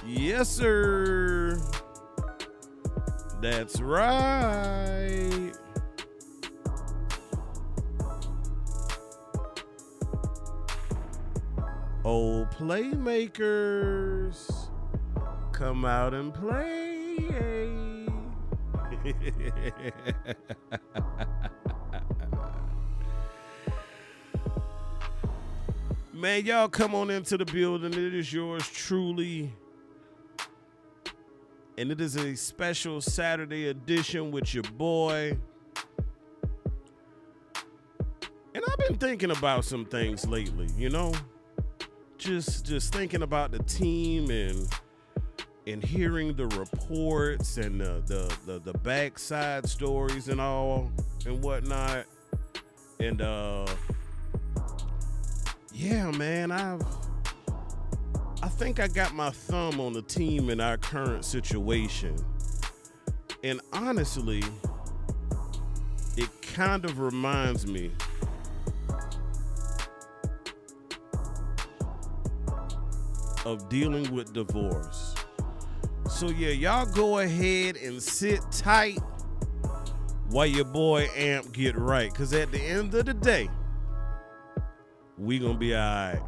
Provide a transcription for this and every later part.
Yes, sir. That's right. Old playmakers, come out and play. Man, y'all come on into the building. It is yours truly. And it is a special Saturday edition with your boy. And I've been thinking about some things lately, you know? Just thinking about the team and hearing the reports and the backside stories and all and whatnot. And yeah, man, I think I got my thumb on the team in our current situation. And honestly, it kind of reminds me of dealing with divorce. So yeah, y'all go ahead and sit tight while your boy Amp get right. Because at the end of the day, we gonna be all right.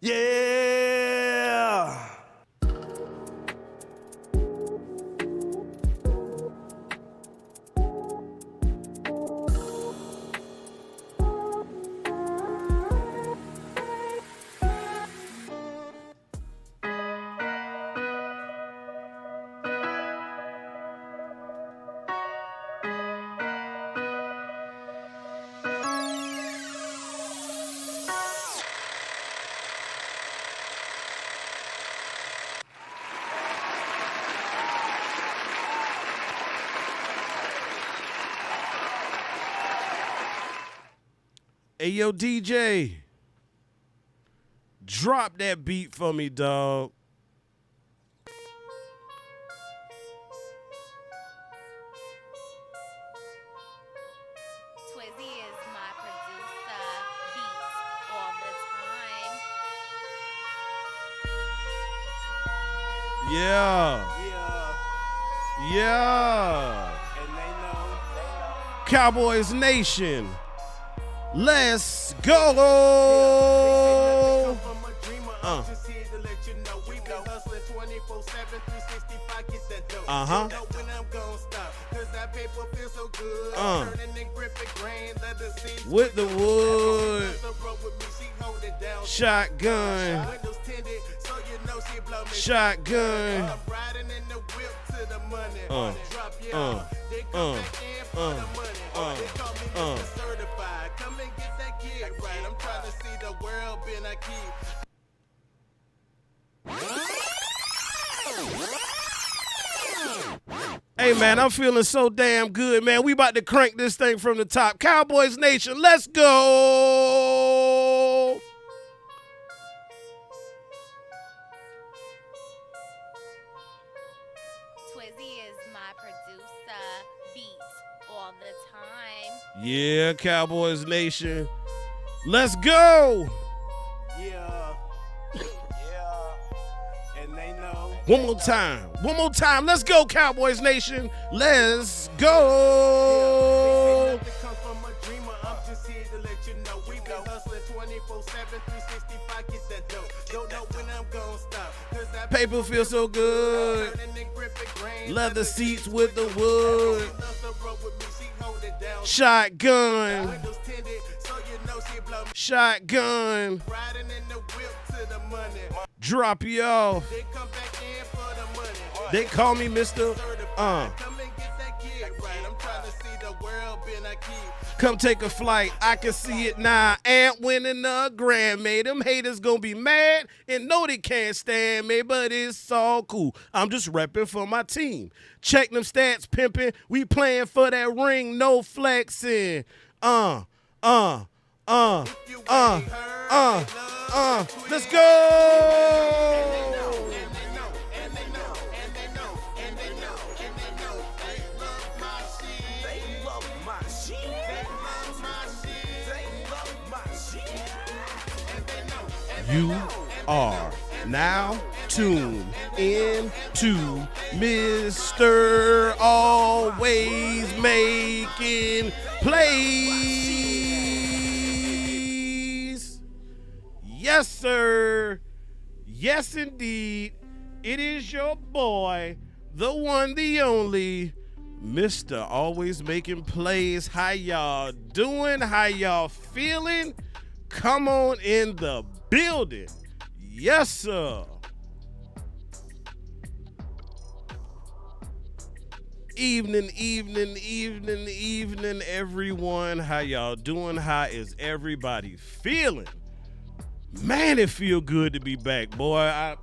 Yeah! Hey, yo, DJ, drop that beat for me, dog. Twizzy is my producer, beats all the time. Yeah. And they know. Cowboys Nation. Let's go. Uh-huh. With the wood. Shotgun. Shotgun. I'm trying to see the world been a key. Hey, man, I'm feeling so damn good, man. We about to crank this thing from the top. Cowboys Nation, let's go. Twizzy is my producer, beats all the time. Yeah, Cowboys Nation, let's go. Yeah. And they know. One more time. Let's go, Cowboys Nation. Let's go. Nothing comes from a dreamer. I'm just here to let you know. We been hustling 24/7, 365. Get that dope. Don't know when I'm gonna stop. Cause that Paper feels so good. Leather seats with the wood. Shotgun. Shotgun. Drop you off. They call me Mr. Come take a flight. I can see it now. Ant winning a Grammy. Them haters gonna be mad and know they can't stand me, but it's all cool. I'm just repping for my team. Check them stats, pimping. We playing for that ring, no flexing. Let's go. You are now tuned in to Mr. Always Making Plays. Yes, sir. Yes, indeed. It is your boy, the one, the only, Mr. Always Making Plays. How y'all doing? How y'all feeling? Come on in the building. Yes, sir. Evening, everyone. How y'all doing? How is everybody feeling? Man, it feel good to be back, boy.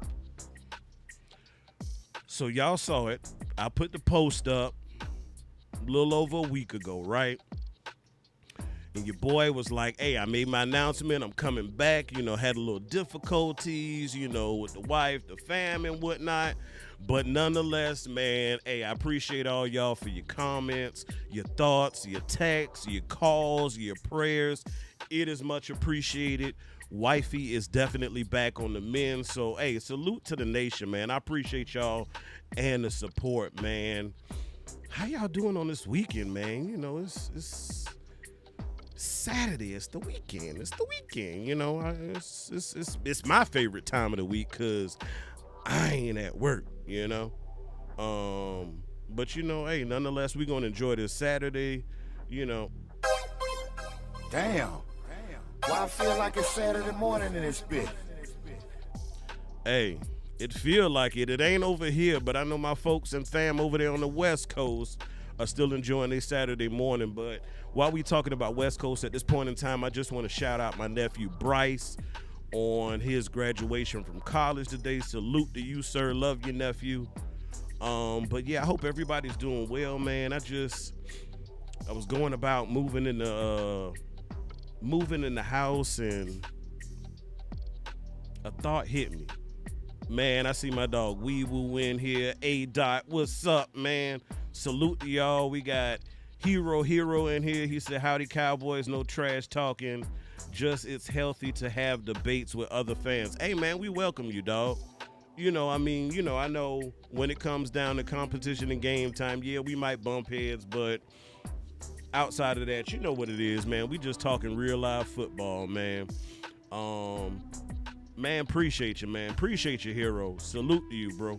So y'all saw it. I put the post up a little over a week ago, right? And your boy was like, hey, I made my announcement. I'm coming back. You know, had a little difficulties, you know, with the wife, the fam, and whatnot. But nonetheless, man, hey, I appreciate all y'all for your comments, your thoughts, your texts, your calls, your prayers. It is much appreciated. Wifey is definitely back on the mend. So, hey, salute to the nation, man. I appreciate y'all and the support, man. How y'all doing on this weekend, man? You know, it's Saturday. It's the weekend. You know, it's my favorite time of the week because I ain't at work, you know. But you know, hey, nonetheless, we're gonna enjoy this Saturday, you know. Damn. Why I feel like it's Saturday morning in this bitch? Hey, it feel like it. It ain't over here, but I know my folks and fam over there on the West Coast are still enjoying their Saturday morning. But while we talking about West Coast at this point in time, I just want to shout out my nephew Bryce on his graduation from college today. Salute to you, sir. Love your nephew. But yeah, I hope everybody's doing well, man. I was going about moving in the house, and a thought hit me. Man, I see my dog Wee Woo in here. A-Dot, what's up, man? Salute to y'all. We got Hero in here. He said, howdy, Cowboys. No trash talking. Just it's healthy to have debates with other fans. Hey, man, we welcome you, dog. You know, I mean, you know, I know when it comes down to competition and game time, yeah, we might bump heads, but outside of that, you know what it is, man. We just talking real live football, man. Man, appreciate you, man. Appreciate you, Hero. Salute to you, bro.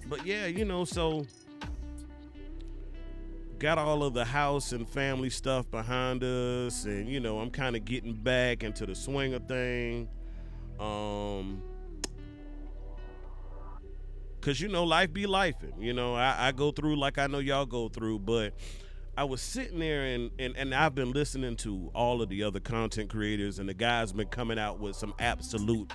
But yeah, you know, so got all of the house and family stuff behind us, and you know, I'm kind of getting back into the swing of thing. Cause you know, life be lifing. You know, I go through like I know y'all go through, but I was sitting there and I've been listening to all of the other content creators, and the guys been coming out with some absolute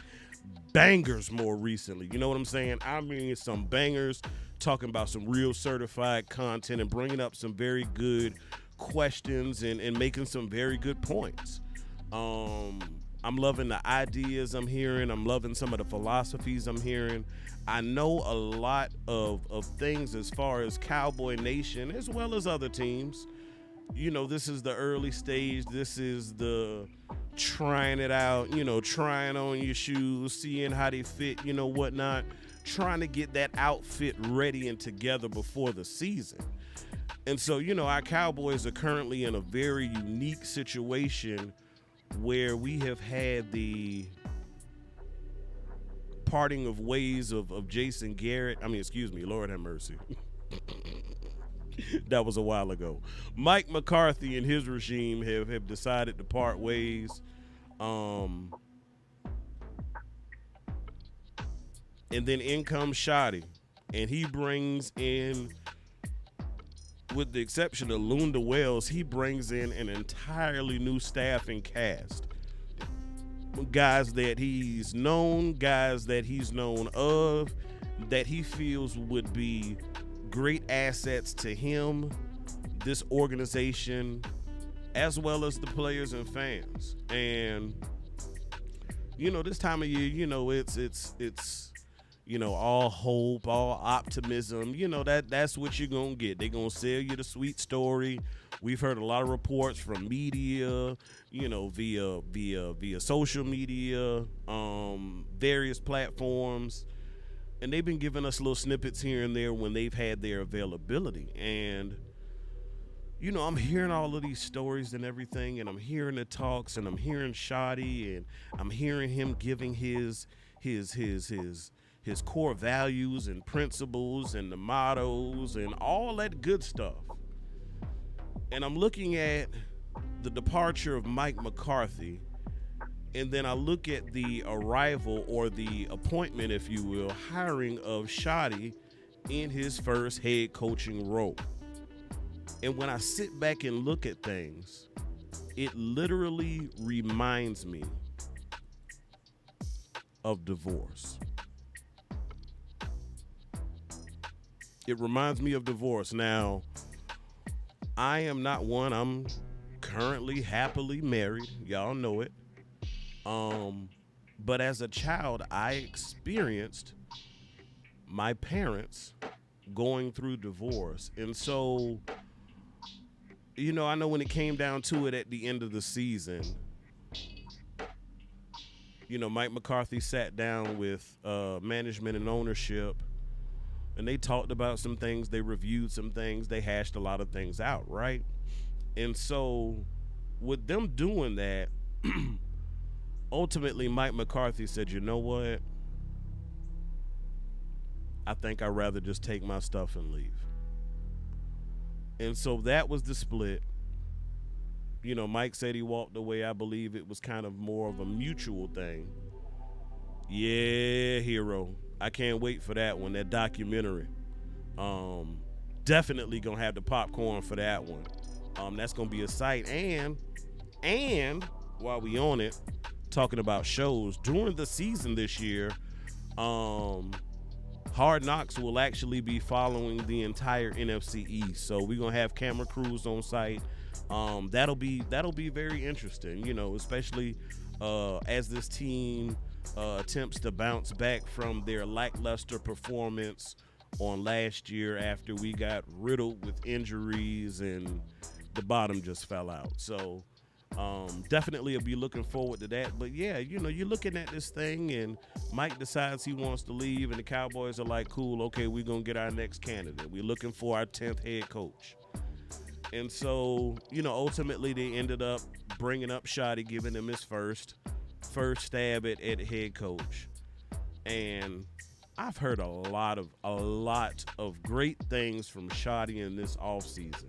bangers more recently. You know what I'm saying? I mean, some bangers, talking about some real certified content and bringing up some very good questions and making some very good points. I'm loving the ideas I'm hearing. I'm loving some of the philosophies I'm hearing. I know a lot of things as far as Cowboy Nation as well as other teams. You know, this is the early stage. This is the trying it out, you know, trying on your shoes, seeing how they fit, you know, whatnot, trying to get that outfit ready and together before the season. And so, you know, our Cowboys are currently in a very unique situation where we have had the parting of ways of Jason Garrett. I mean, excuse me, Lord have mercy. That was a while ago. Mike McCarthy and his regime have decided to part ways. And then in comes Shoddy, and he brings in, with the exception of Lunda Wells, he brings in an entirely new staff and cast. Guys that he's known of, that he feels would be great assets to him, this organization, as well as the players and fans. And this time of year, it's all hope, all optimism. That's what you're gonna get. They're gonna sell you the sweet story. We've heard a lot of reports from media, via social media, various platforms, and they've been giving us little snippets here and there when they've had their availability. And I'm hearing all of these stories and everything, and I'm hearing the talks, and I'm hearing Shotty, and I'm hearing him giving his core values and principles and the mottos and all that good stuff. And I'm looking at the departure of Mike McCarthy, and then I look at the arrival, or the appointment, if you will, hiring of Shotty in his first head coaching role. And when I sit back and look at things, it literally reminds me of divorce. It reminds me of divorce. Now, I am not one. I'm currently happily married. Y'all know it. But as a child, I experienced my parents going through divorce. And so, I know when it came down to it at the end of the season, Mike McCarthy sat down with management and ownership, and they talked about some things, they reviewed some things, they hashed a lot of things out, right? And so with them doing that, ultimately Mike McCarthy said, you know what? I think I'd rather just take my stuff and leave. And so that was the split. Mike said he walked away. I believe it was kind of more of a mutual thing. Yeah, hero. I can't wait for that one, that documentary. Definitely gonna have the popcorn for that one. That's gonna be a sight. And while we on it, talking about shows, during the season this year, Hard Knocks will actually be following the entire NFC East. So we're gonna have camera crews on site. That'll be very interesting, especially as this team attempts to bounce back from their lackluster performance on last year after we got riddled with injuries and the bottom just fell out. So definitely I'll be looking forward to that. But yeah, you're looking at this thing, and Mike decides he wants to leave, and the Cowboys are like, cool, okay, we're going to get our next candidate. We're looking for our 10th head coach. And so, ultimately they ended up bringing up Shotty, giving him his first stab at head coach. And I've heard a lot of great things from Shotty in this offseason.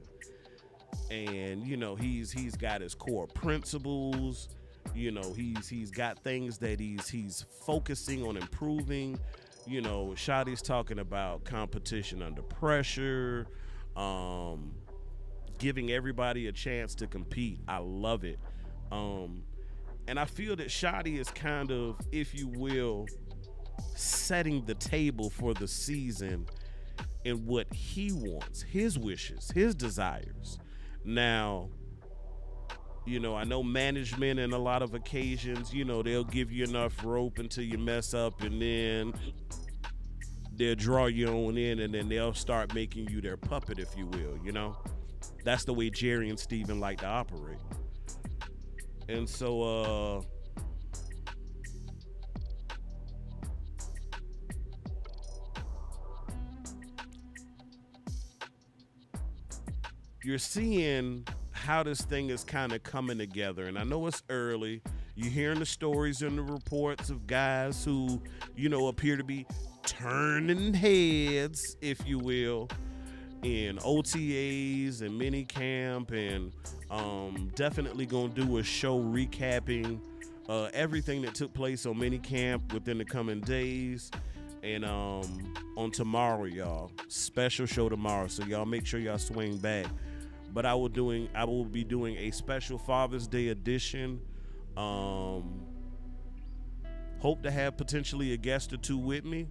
And he's got his core principles. He's got things that he's focusing on improving. Shotty's talking about competition under pressure, giving everybody a chance to compete. I love it. And I feel that Shotty is kind of, if you will, setting the table for the season in what he wants, his wishes, his desires. Now, I know management in a lot of occasions, they'll give you enough rope until you mess up, and then they'll draw you on in, and then they'll start making you their puppet, if you will, That's the way Jerry and Steven like to operate. And so, you're seeing how this thing is kind of coming together. And I know it's early. You're hearing the stories and the reports of guys who, appear to be turning heads, if you will, in OTAs and mini camp, and definitely gonna do a show recapping everything that took place on mini camp within the coming days. And on tomorrow, y'all, special show tomorrow, so y'all make sure y'all swing back. But I will be doing a special Father's Day edition. Hope to have potentially a guest or two with me.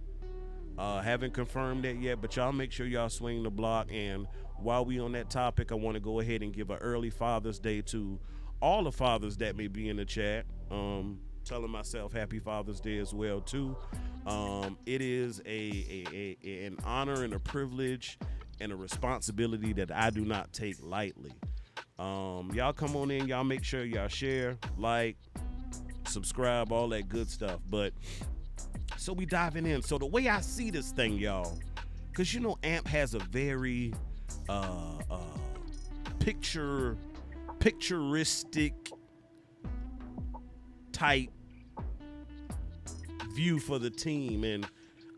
Haven't confirmed that yet, but y'all make sure y'all swing the block, and while we on that topic, I want to go ahead and give an early Father's Day to all the fathers that may be in the chat. Telling myself happy Father's Day as well too. It is an honor and a privilege and a responsibility that I do not take lightly. Y'all come on in, y'all make sure y'all share, like, subscribe, all that good stuff. But so we diving in. So the way I see this thing, y'all, because you know AMP has a very picturistic type view for the team, and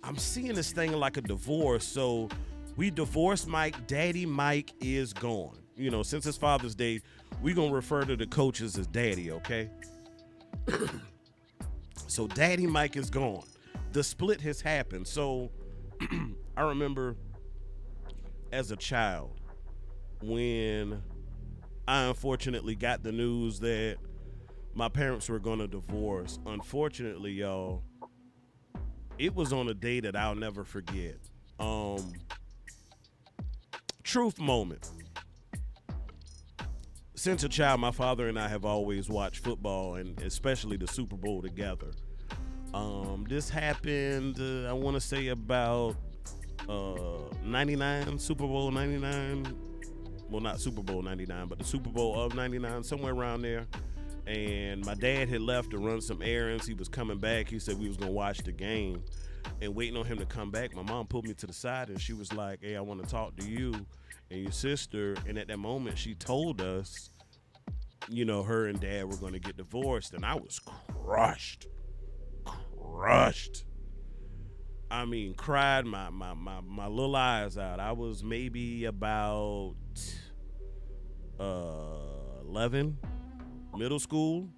I'm seeing this thing like a divorce. So we divorced Mike. Daddy Mike is gone. You know, since it's Father's Day, we gonna refer to the coaches as daddy, okay? So Daddy Mike is gone. The split has happened. So I remember as a child when I unfortunately got the news that my parents were going to divorce. Unfortunately, y'all, it was on a day that I'll never forget. Truth moment. Since a child, my father and I have always watched football, and especially the Super Bowl together. This happened, I want to say about 99, Super Bowl 99. Well, not Super Bowl 99, but the Super Bowl of 99, somewhere around there. And my dad had left to run some errands. He was coming back. He said we was going to watch the game. And waiting on him to come back, my mom pulled me to the side and she was like, hey, I want to talk to you and your sister. And at that moment, she told us, you know, her and dad were going to get divorced. And I was crushed. I mean, cried my little eyes out. I was maybe about 11, middle school.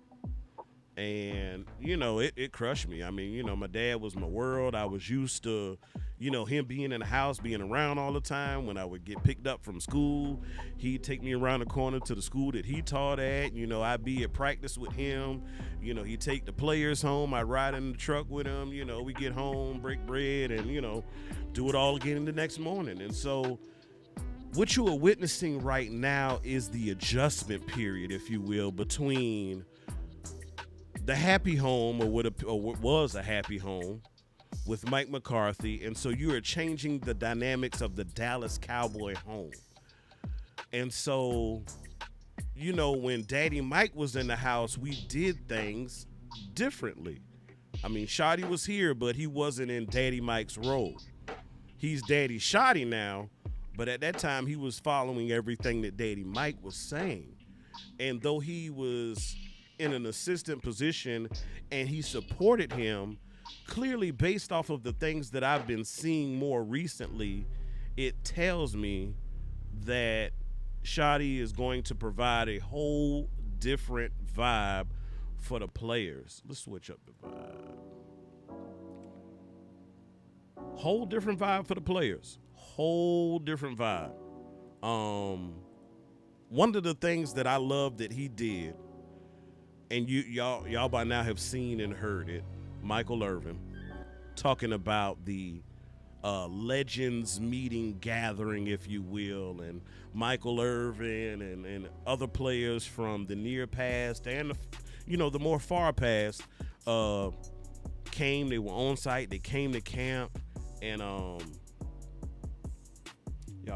And, you know, it crushed me. I mean, you know, my dad was my world. I was used to, you know, him being in the house, being around all the time. When I would get picked up from school, he'd take me around the corner to the school that he taught at. You know, I'd be at practice with him. You know, he'd take the players home. I'd ride in the truck with him. You know, we get home, break bread, and, you know, do it all again the next morning. And so what you are witnessing right now is the adjustment period, if you will, between the happy home, or what was a happy home, with Mike McCarthy. And so you are changing the dynamics of the Dallas Cowboy home. And so, you know, when Daddy Mike was in the house, we did things differently. I mean, Shotty was here, but he wasn't in Daddy Mike's role. He's Daddy Shotty now, but at that time he was following everything that Daddy Mike was saying. And though he was in an assistant position and he supported him, clearly based off of the things that I've been seeing more recently, it tells me that Shotty is going to provide a whole different vibe for the players. Let's switch up the vibe. Whole different vibe for the players. Whole different vibe. One of the things that I love that he did, and y'all by now have seen and heard it, Michael Irvin talking about the legends meeting gathering, if you will, and Michael Irvin and other players from the near past and the more far past came. They were on site. They came to camp, and y'all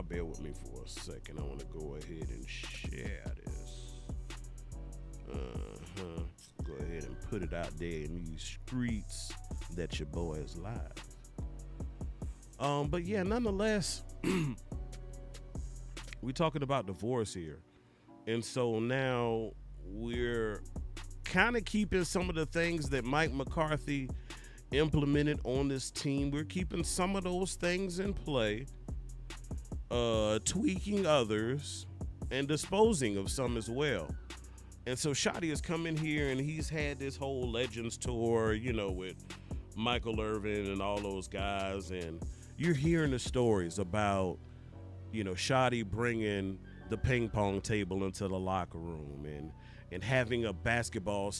bear with me for a second. I want to go ahead and share this. Go ahead and put it out there in these streets that your boy is live. But yeah, nonetheless, we're talking about divorce here. And so now we're kind of keeping some of the things that Mike McCarthy implemented on this team. We're keeping some of those things in play, tweaking others, and disposing of some as well. And so Shotty has come in here and he's had this whole Legends tour, you know, with Michael Irvin and all those guys. And you're hearing the stories about, you know, Shotty bringing the ping pong table into the locker room and having a basketball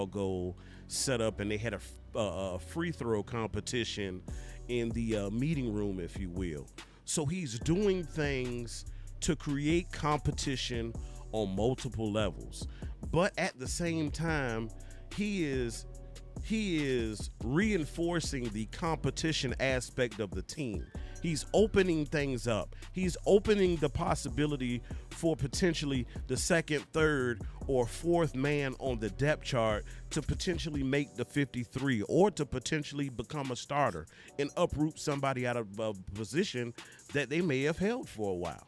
goal set up. And they had a free throw competition in the meeting room, if you will. So he's doing things to create competition on multiple levels. But at the same time, he is reinforcing the competition aspect of the team. He's opening things up. He's opening the possibility for potentially the second, third, or fourth man on the depth chart to potentially make the 53 or to potentially become a starter and uproot somebody out of a position that they may have held for a while.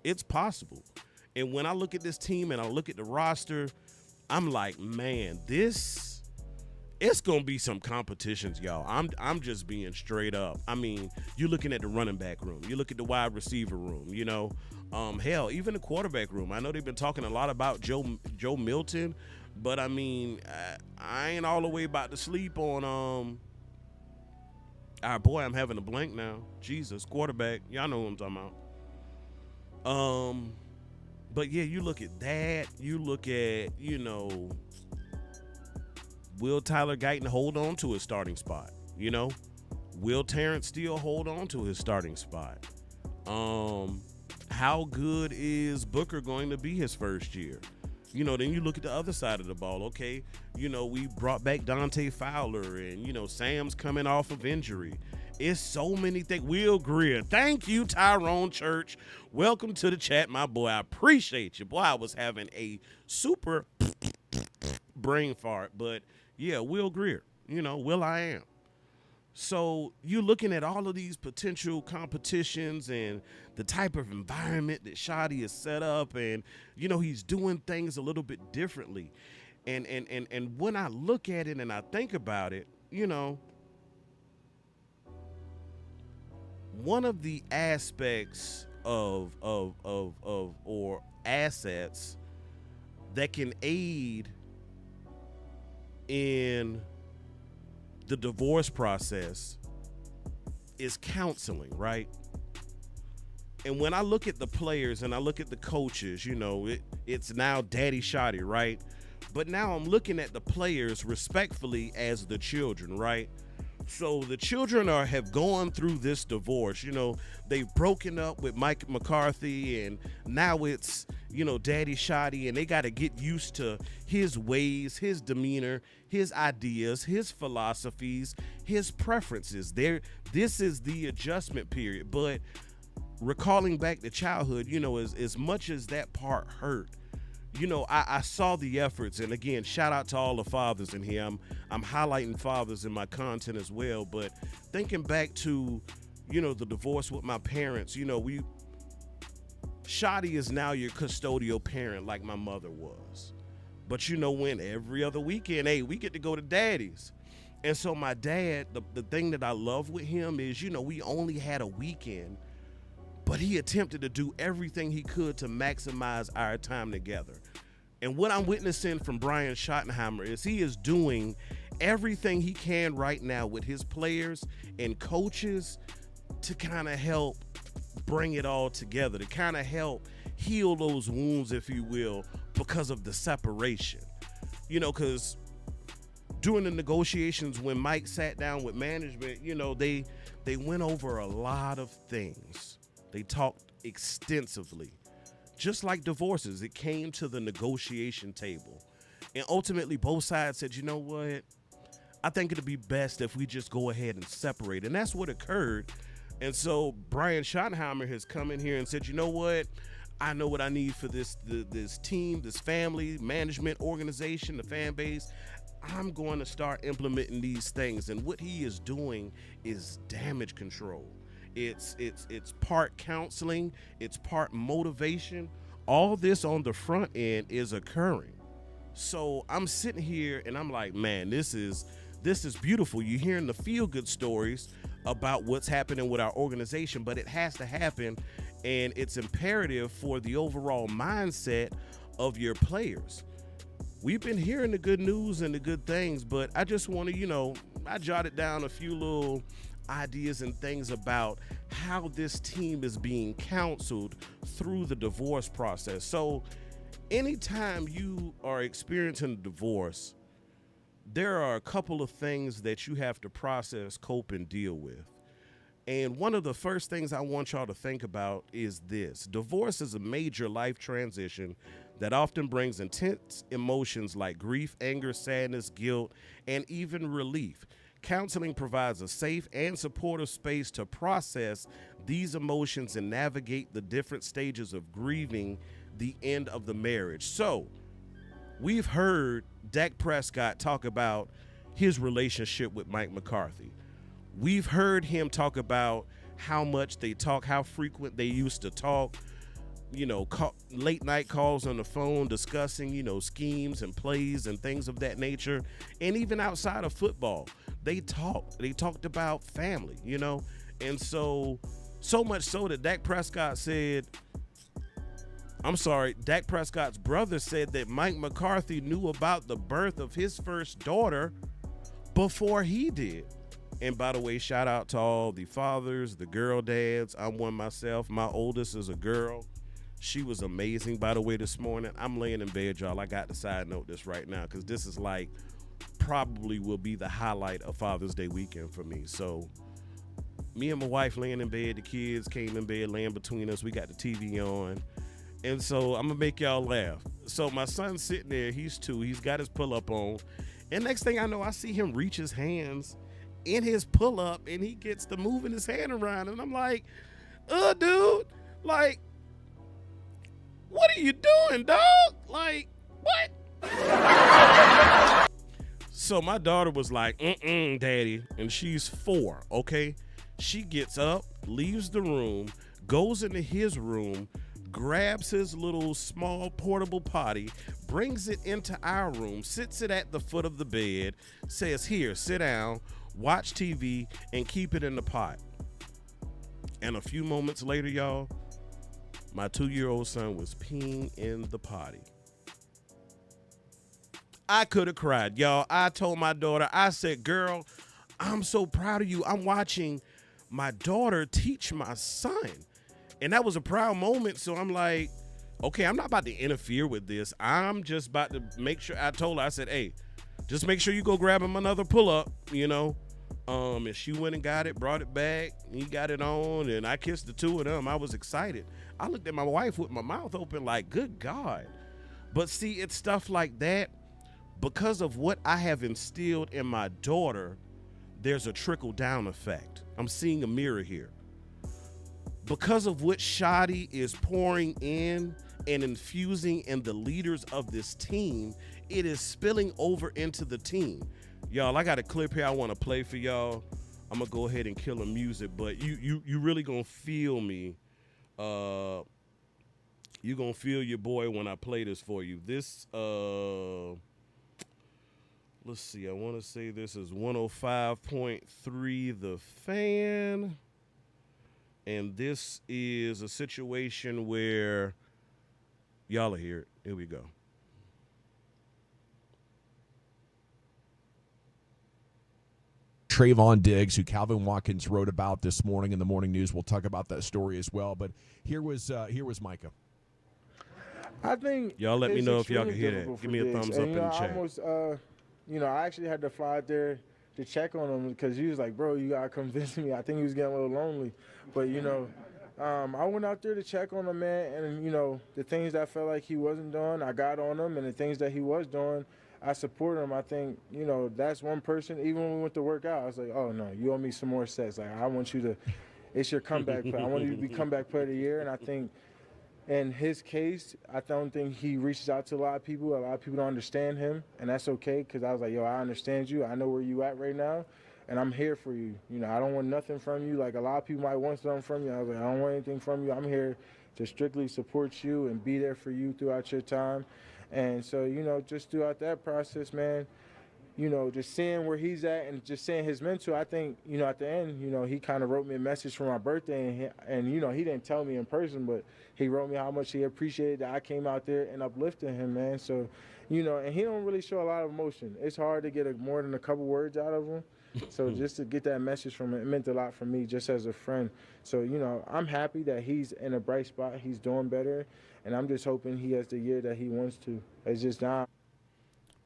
It's possible. And when I look at this team and I look at the roster, I'm like, man, it's gonna be some competitions, y'all. I'm just being straight up. I mean, you're looking at the running back room, you look at the wide receiver room, you know, hell, even the quarterback room. I know they've been talking a lot about Joe Milton, but I mean, I ain't all the way about to sleep on our boy. I'm having a blank now. Jesus, quarterback. Y'all know who I'm talking about. But yeah, you look at that. You look at, you know, will Tyler Guyton hold on to his starting spot? You know, will Terrence Steele hold on to his starting spot? How good is Booker going to be his first year? You know, then you look at the other side of the ball. Okay, you know, we brought back Dante Fowler, and, you know, Sam's coming off of injury. It's so many things. Will Greer. Thank you, Tyrone Church. Welcome to the chat, my boy. I appreciate you. Boy, I was having a super brain fart. But, yeah, Will Greer. You know, Will I Am. So you're looking at all of these potential competitions and the type of environment that Shotty is set up, and, you know, he's doing things a little bit differently. And when I look at it and I think about it, you know, one of the aspects of or assets that can aid in the divorce process is counseling, right? And when I look at the players and I look at the coaches, you know, it's now Daddy Shotty, right? But now I'm looking at the players respectfully as the children, right? So the children have gone through this divorce. You know, they've broken up with Mike McCarthy, and now it's, you know, Daddy Shotty, and they got to get used to his ways, his demeanor, his ideas, his philosophies, his preferences. This is the adjustment period. But recalling back to childhood, you know, as much as that part hurt, you know, I saw the efforts, and again, shout out to all the fathers in here. I'm highlighting fathers in my content as well, but thinking back to, you know, the divorce with my parents, you know, Shotty is now your custodial parent like my mother was. But you know, when every other weekend, hey, we get to go to Daddy's. And so my dad, the thing that I love with him is, you know, we only had a weekend, but he attempted to do everything he could to maximize our time together. And what I'm witnessing from Brian Schottenheimer is he is doing everything he can right now with his players and coaches to kind of help bring it all together, to kind of help heal those wounds, if you will, because of the separation. You know, because during the negotiations when Mike sat down with management, you know, they went over a lot of things. They talked extensively. Just like divorces, it came to the negotiation table. And ultimately, both sides said, you know what? I think it'd be best if we just go ahead and separate. And that's what occurred. And so Brian Schottenheimer has come in here and said, you know what? I know what I need for this team, this family, management, organization, the fan base. I'm going to start implementing these things. And what he is doing is damage control. It's part counseling, it's part motivation. All this on the front end is occurring. So I'm sitting here and I'm like, man, this is beautiful. You're hearing the feel-good stories about what's happening with our organization, but it has to happen, and it's imperative for the overall mindset of your players. We've been hearing the good news and the good things, but I just want to, you know, I jotted down a few little ideas and things about how this team is being counseled through the divorce process. So anytime you are experiencing a divorce, there are a couple of things that you have to process, cope, and deal with. And one of the first things I want y'all to think about is this. Divorce is a major life transition that often brings intense emotions like grief, anger, sadness, guilt, and even relief. Counseling provides a safe and supportive space to process these emotions and navigate the different stages of grieving the end of the marriage. So, we've heard Dak Prescott talk about his relationship with Mike McCarthy. We've heard him talk about how much they talk, how frequent they used to talk, late night calls on the phone discussing, schemes and plays and things of that nature. And even outside of football, they talked about family, And so much so that Dak Prescott's brother said that Mike McCarthy knew about the birth of his first daughter before he did. And by the way, shout out to all the fathers, the girl dads. I'm one myself. My oldest is a girl. She was amazing, by the way, this morning. I'm laying in bed, y'all. I got to side note this right now because this is probably will be the highlight of Father's Day weekend for me. So me and my wife laying in bed. The kids came in bed, laying between us. We got the TV on. And so I'm going to make y'all laugh. So my son's sitting there. He's 2. He's got his pull-up on. And next thing I know, I see him reach his hands in his pull-up, and he gets to moving his hand around, and I'm like, dude, what are you doing, dog? What? So my daughter was like, daddy, and she's 4, okay? She gets up, leaves the room, goes into his room, grabs his little small portable potty, brings it into our room, sits it at the foot of the bed, says, here, sit down, watch TV, and keep it in the pot. And a few moments later, y'all, my 2-year-old son was peeing in the potty. I could have cried, y'all. I told my daughter, I said, girl, I'm so proud of you. I'm watching my daughter teach my son. And that was a proud moment. So I'm like, okay, I'm not about to interfere with this. I'm just about to make sure. I told her, I said, hey, just make sure you go grab him another pull-up, And she went and got it, brought it back. He got it on, and I kissed the 2 of them. I was excited. I looked at my wife with my mouth open like, good God. But see, it's stuff like that. Because of what I have instilled in my daughter, there's a trickle-down effect. I'm seeing a mirror here. Because of what Shadi is pouring in and infusing in the leaders of this team, it is spilling over into the team. Y'all, I got a clip here I want to play for y'all. I'm going to go ahead and kill the music, but you really going to feel me. You going to feel your boy when I play this for you. This, let's see, I want to say this is 105.3 The Fan. And this is a situation where y'all will hear it. Here we go. Trayvon Diggs, who Calvin Watkins wrote about this morning in the morning news. We'll talk about that story as well. But here was Micah. I think y'all let me know if y'all can hear difficult that. Give for me a Diggs. thumbs up in the I chat. almost, I actually had to fly out there to check on him because he was like, bro, you gotta come visit me. I think he was getting a little lonely, but I went out there to check on him, man, and the things that I felt like he wasn't doing, I got on him, and the things that he was doing, I supported him. I think that's one person. Even when we went to work out, I was like, oh no, you owe me some more sets. Like I want you to, it's your comeback play. I want you to be comeback player of the year, and I think. In his case, I don't think he reaches out to a lot of people. A lot of people don't understand him, and that's okay because I was like, yo, I understand you. I know where you at right now, and I'm here for you. I don't want nothing from you. Like a lot of people might want something from you. I was like, I don't want anything from you. I'm here to strictly support you and be there for you throughout your time. And so, just throughout that process, man, just seeing where he's at and just seeing his mentor, I think, at the end, he kind of wrote me a message for my birthday and he didn't tell me in person, but he wrote me how much he appreciated that I came out there and uplifted him, man. So, and he don't really show a lot of emotion. It's hard to get more than a couple words out of him. So just to get that message from him, it meant a lot for me just as a friend. So, I'm happy that he's in a bright spot. He's doing better. And I'm just hoping he has the year that he wants to. It's just not.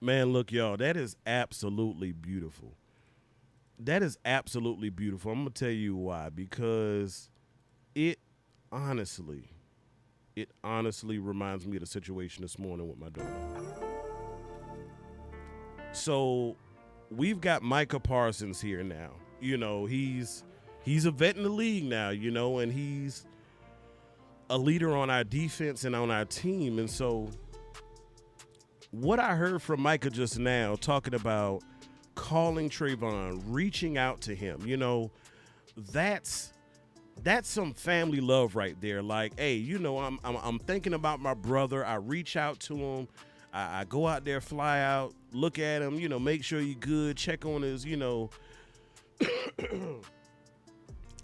Man, look, y'all, that is absolutely beautiful. That is absolutely beautiful. I'm gonna tell you why. Because it honestly reminds me of the situation this morning with my daughter. So we've got Micah Parsons here now. You know, he's a vet in the league now, you know, and he's a leader on our defense and on our team. And so what I heard from Micah just now, talking about calling Trayvon, reaching out to him, you know, that's some family love right there. Like, hey, you know, I'm thinking about my brother. I reach out to him. I go out there, fly out, look at him, you know, make sure he's good, check on his, you know,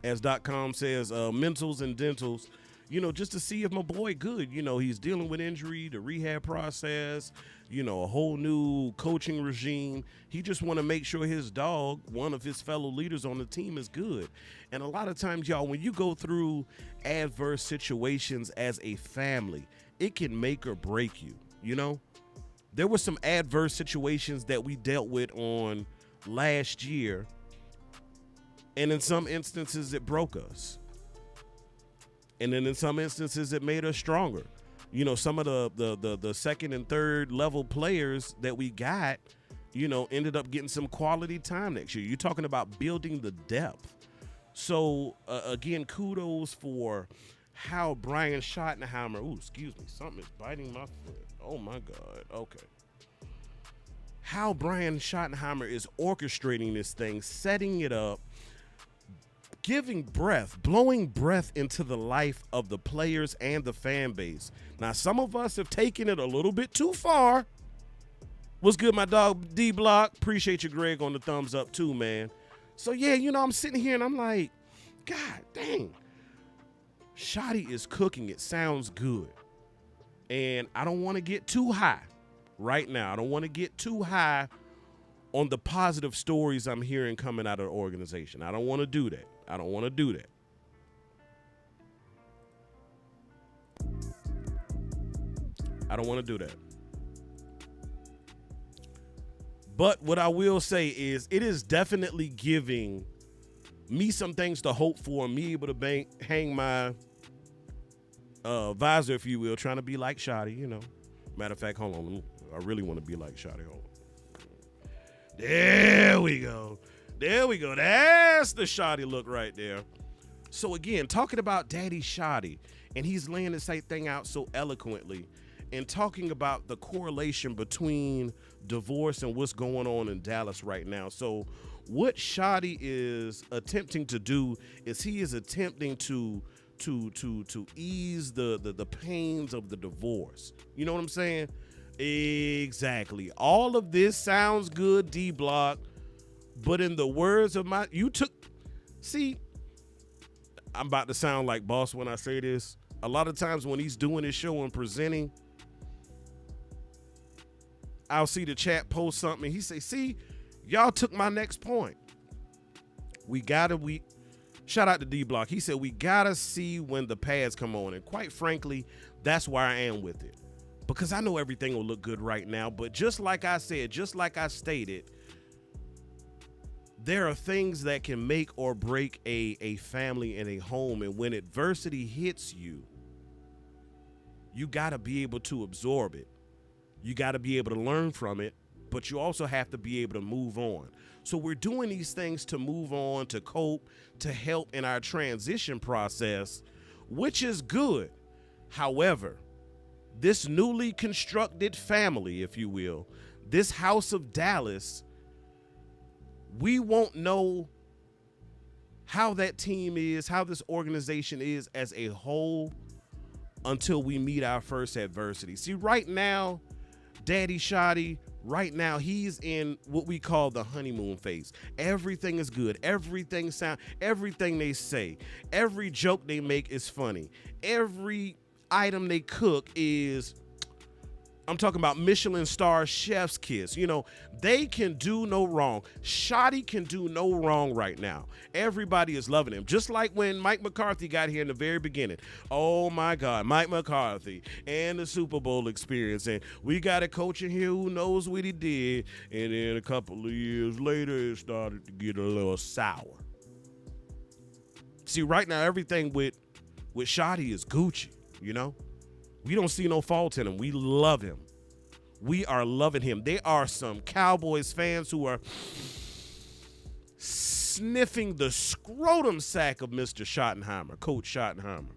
as .com says, mentals and dentals, you know, just to see if my boy good. You know, he's dealing with injury, the rehab process, you know, a whole new coaching regime. He just want to make sure his dog, one of his fellow leaders on the team, is good. And a lot of times, y'all, when you go through adverse situations as a family, it can make or break you, you know? There were some adverse situations that we dealt with on last year, and in some instances, it broke us. And then in some instances, it made us stronger. You know, some of the second and third level players that we got, you know, ended up getting some quality time next year. You're talking about building the depth. So, again, kudos for how Brian Schottenheimer, ooh, excuse me, something is biting my foot. Oh, my God. Okay. How Brian Schottenheimer is orchestrating this thing, setting it up, giving breath, blowing breath into the life of the players and the fan base. Now, some of us have taken it a little bit too far. What's good, my dog, D-Block? Appreciate you, Greg, on the thumbs up, too, man. So, yeah, you know, I'm sitting here and I'm like, God dang. Shotty is cooking. It sounds good. And I don't want to get too high right now. I don't want to get too high on the positive stories I'm hearing coming out of the organization. I don't want to do that. I don't want to do that. I don't want to do that. But what I will say is it is definitely giving me some things to hope for, me able to hang my visor, if you will, trying to be like Shotty, you know. Matter of fact, hold on. I really want to be like Shotty. Hold on. There we go. There we go. That's the Shotty look right there. So again, talking about Daddy Shotty, and he's laying this thing out so eloquently, and talking about the correlation between divorce and what's going on in Dallas right now. So what Shotty is attempting to do is he is attempting to ease the pains of the divorce. You know what I'm saying? Exactly. All of this sounds good, D-Block, but in the words of I'm about to sound like boss when I say this. A lot of times when he's doing his show and presenting, I'll see the chat post something and he say, see, y'all took my next point. Shout out to D-Block. He said, we gotta see when the pads come on. And quite frankly, that's where I am with it. Because I know everything will look good right now. But just like I said, just like I stated, there are things that can make or break a family and a home. And when adversity hits you, you gotta be able to absorb it. You gotta be able to learn from it. But you also have to be able to move on. So we're doing these things to move on, to cope, to help in our transition process, which is good. However, this newly constructed family, if you will, this house of Dallas, we won't know how that team is, how this organization is as a whole until we meet our first adversity. See, right now, Daddy Shotty, right now, he's in what we call the honeymoon phase. Everything is good. Everything they say, every joke they make is funny. Every item they cook is I'm talking about Michelin star chef's kiss. You know, they can do no wrong. Shotty can do no wrong right now. Everybody is loving him. Just like when Mike McCarthy got here in the very beginning. Oh my God, Mike McCarthy and the Super Bowl experience. And we got a coach in here who knows what he did. And then a couple of years later, it started to get a little sour. See, right now, everything with Shotty is Gucci, you know? We don't see no fault in him. We love him. We are loving him. There are some Cowboys fans who are sniffing the scrotum sack of Mr. Schottenheimer, Coach Schottenheimer.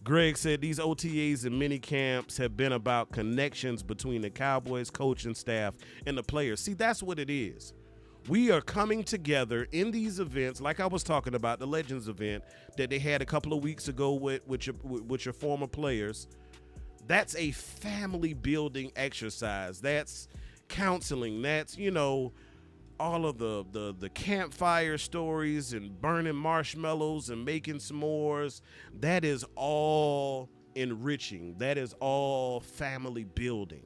Greg said these OTAs and mini camps have been about connections between the Cowboys coaching staff and the players. See, that's what it is. We are coming together in these events, like I was talking about, the Legends event that they had a couple of weeks ago with your former players. That's a family building exercise. That's counseling. That's, you know, all of the campfire stories and burning marshmallows and making s'mores. That is all enriching. That is all family building.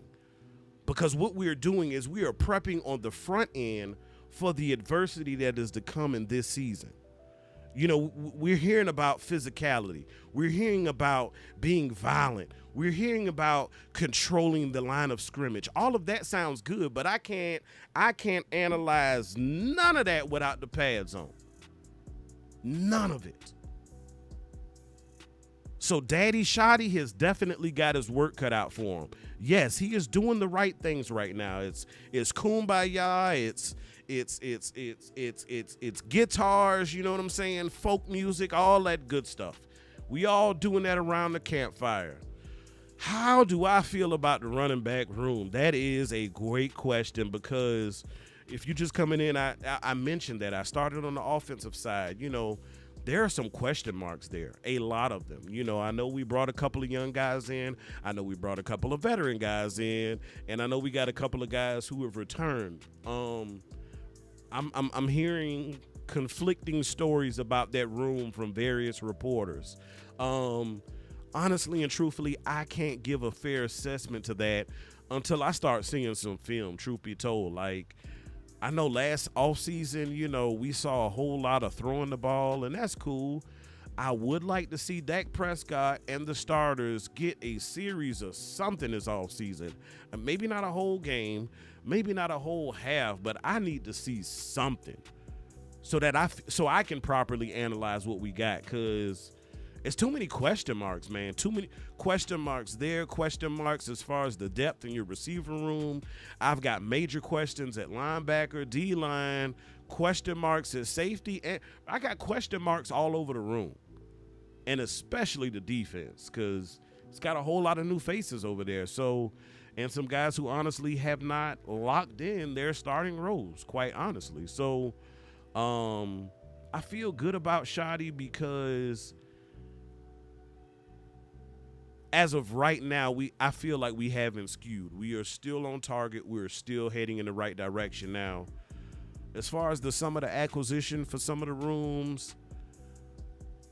Because what we're doing is we are prepping on the front end for the adversity that is to come in this season. You know, we're hearing about physicality. We're hearing about being violent. We're hearing about controlling the line of scrimmage. All of that sounds good, but I can't analyze none of that without the pads on. None of it. So Daddy Shotty has definitely got his work cut out for him. Yes, he is doing the right things right now. It's kumbaya, it's guitars, you know what I'm saying? Folk music, all that good stuff. We all doing that around the campfire. How do I feel about the running back room? That is a great question, because if you just coming in, I mentioned that I started on the offensive side. You know, there are some question marks there, a lot of them. You know, I know we brought a couple of young guys in. I know we brought a couple of veteran guys in, and I know we got a couple of guys who have returned. I'm hearing conflicting stories about that room from various reporters. Honestly and truthfully, I can't give a fair assessment to that until I start seeing some film, truth be told. Like, I know last offseason, you know, we saw a whole lot of throwing the ball, and that's cool. I would like to see Dak Prescott and the starters get a series of something this offseason. Maybe not a whole game, maybe not a whole half, but I need to see something so that I can properly analyze what we got, because it's too many question marks, man. Too many question marks there, question marks as far as the depth in your receiver room. I've got major questions at linebacker, D-line, question marks at safety, and I got question marks all over the room, and especially the defense, because it's got a whole lot of new faces over there. So, and some guys who honestly have not locked in their starting roles, quite honestly. So, I feel good about Shotty because as of right now, I feel like we haven't skewed. We are still on target. We're still heading in the right direction now. As far as some of the acquisition for some of the rooms,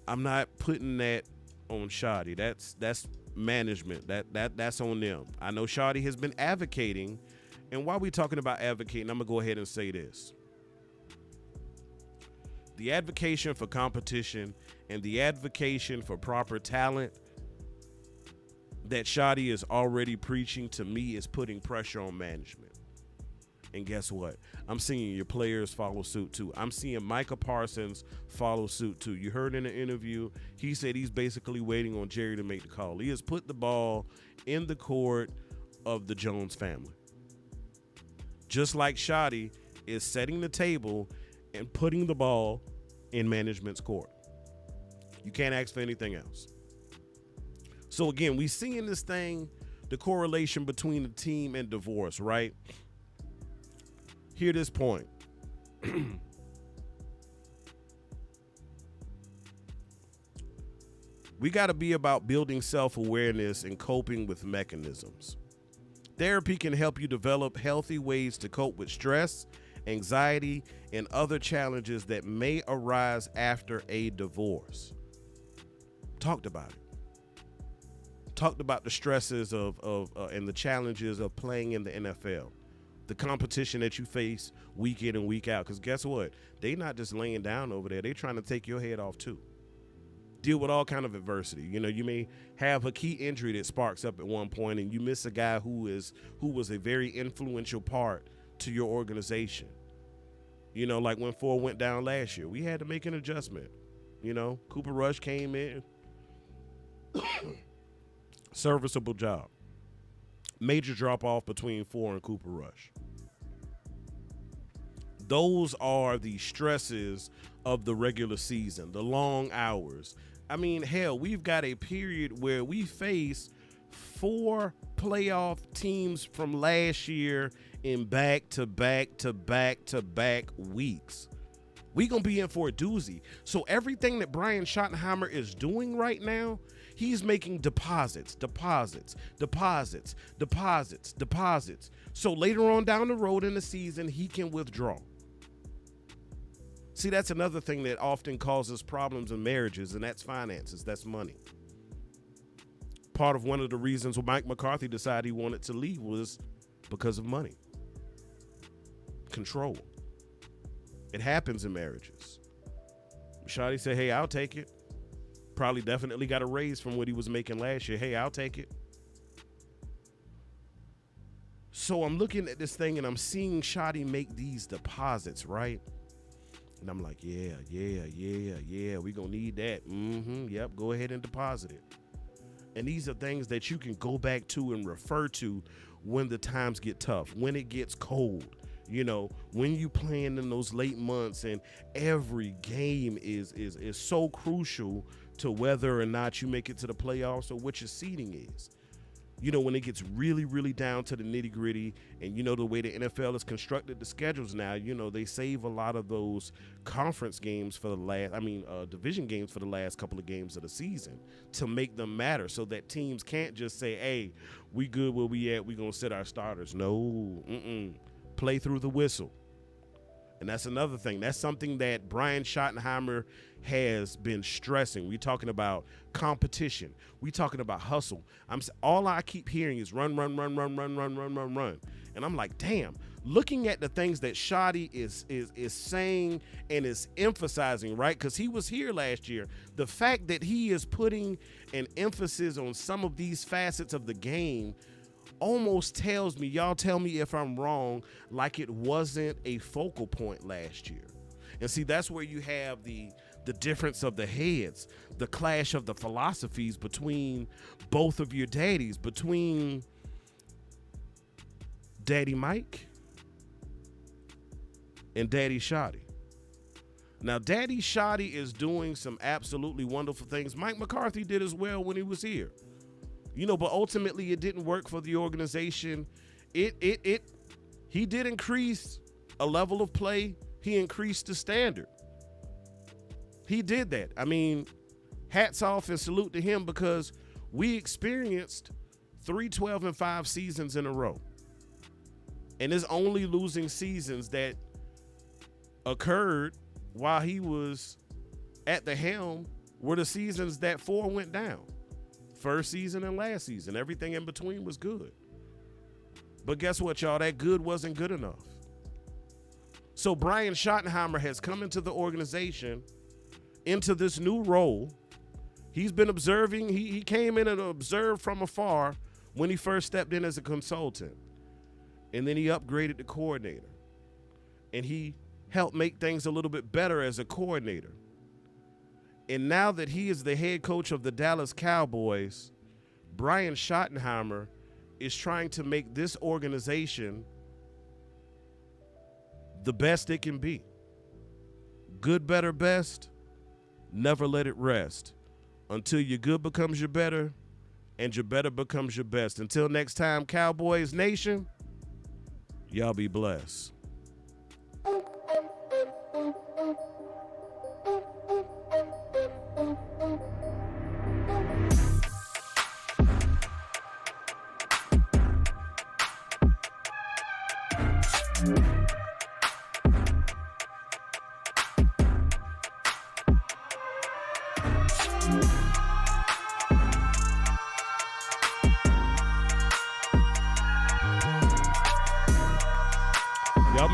I'm not putting that on Shotty. That's management. That's on them. I know Shotty has been advocating, and while we're talking about advocating, I'm gonna go ahead and say this. The advocation for competition and the advocation for proper talent that Shotty is already preaching, to me, is putting pressure on management. And guess what? I'm seeing your players follow suit too. I'm seeing Micah Parsons follow suit too. You heard in the interview, he said he's basically waiting on Jerry to make the call. He has put the ball in the court of the Jones family. Just like Shotty is setting the table and putting the ball in management's court. You can't ask for anything else. So again, we see in this thing the correlation between the team and divorce, right? Hear this point. We got to be about building self-awareness and coping with mechanisms. Therapy can help you develop healthy ways to cope with stress, anxiety, and other challenges that may arise after a divorce. Talked about it. Talked about the stresses of and the challenges of playing in the NFL. The competition that you face week in and week out. Because guess what? They not just laying down over there. They trying to take your head off too. Deal with all kind of adversity. You know, you may have a key injury that sparks up at one point, and you miss a guy who was a very influential part to your organization. You know, like when Ford went down last year, we had to make an adjustment. You know, Cooper Rush came in. Serviceable job. Major drop off between Ford and Cooper Rush. Those are the stresses of the regular season, the long hours. I mean, hell, we've got a period where we face 4 playoff teams from last year in back-to-back-to-back-to-back weeks. We gonna be in for a doozy. So everything that Brian Schottenheimer is doing right now, he's making deposits. So later on down the road in the season, he can withdraw. See, that's another thing that often causes problems in marriages, and that's finances, that's money. Part of one of the reasons why Mike McCarthy decided he wanted to leave was because of money. Control. It happens in marriages. Shotty said, hey, I'll take it. Probably definitely got a raise from what he was making last year. Hey, I'll take it. So I'm looking at this thing and I'm seeing Shotty make these deposits, right? And I'm like, yeah, we gonna need that. Yep, go ahead and deposit it. And these are things that you can go back to and refer to when the times get tough, when it gets cold. You know, when you playing in those late months and every game is so crucial to whether or not you make it to the playoffs or what your seeding is. You know, when it gets really, really down to the nitty gritty, and you know, the way the NFL has constructed the schedules now, you know, they save a lot of those conference games for division games for the last couple of games of the season to make them matter so that teams can't just say, hey, we good where we at, we gonna sit our starters. No, play through the whistle. And that's another thing. That's something that Brian Schottenheimer has been stressing. We're talking about competition. We're talking about hustle. All I keep hearing is run. And I'm like, damn, looking at the things that Shotty is saying and is emphasizing, right? Because he was here last year. The fact that he is putting an emphasis on some of these facets of the game almost tells me, y'all tell me if I'm wrong, like it wasn't a focal point last year. And see, that's where you have the difference of the heads, the clash of the philosophies between both of your daddies, between Daddy Mike and Daddy Shotty. Now, Daddy Shotty is doing some absolutely wonderful things. Mike McCarthy did as well when he was here. You know, but ultimately it didn't work for the organization. He did increase a level of play. He increased the standard. He did that. I mean, hats off and salute to him because we experienced 3 12-5 seasons in a row. And his only losing seasons that occurred while he was at the helm were the seasons that 4 went down. First season and last season. Everything in between was good. But guess what, y'all? That good wasn't good enough. So Brian Schottenheimer has come into the organization, into this new role. He's been observing. He came in and observed from afar when he first stepped in as a consultant. And then he upgraded to coordinator. And he helped make things a little bit better as a coordinator. And now that he is the head coach of the Dallas Cowboys, Brian Schottenheimer is trying to make this organization the best it can be. Good, better, best. Never let it rest until your good becomes your better and your better becomes your best. Until next time, Cowboys Nation, y'all be blessed.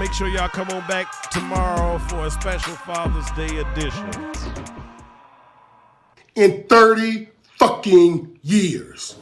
Make sure y'all come on back tomorrow for a special Father's Day edition. In 30 fucking years.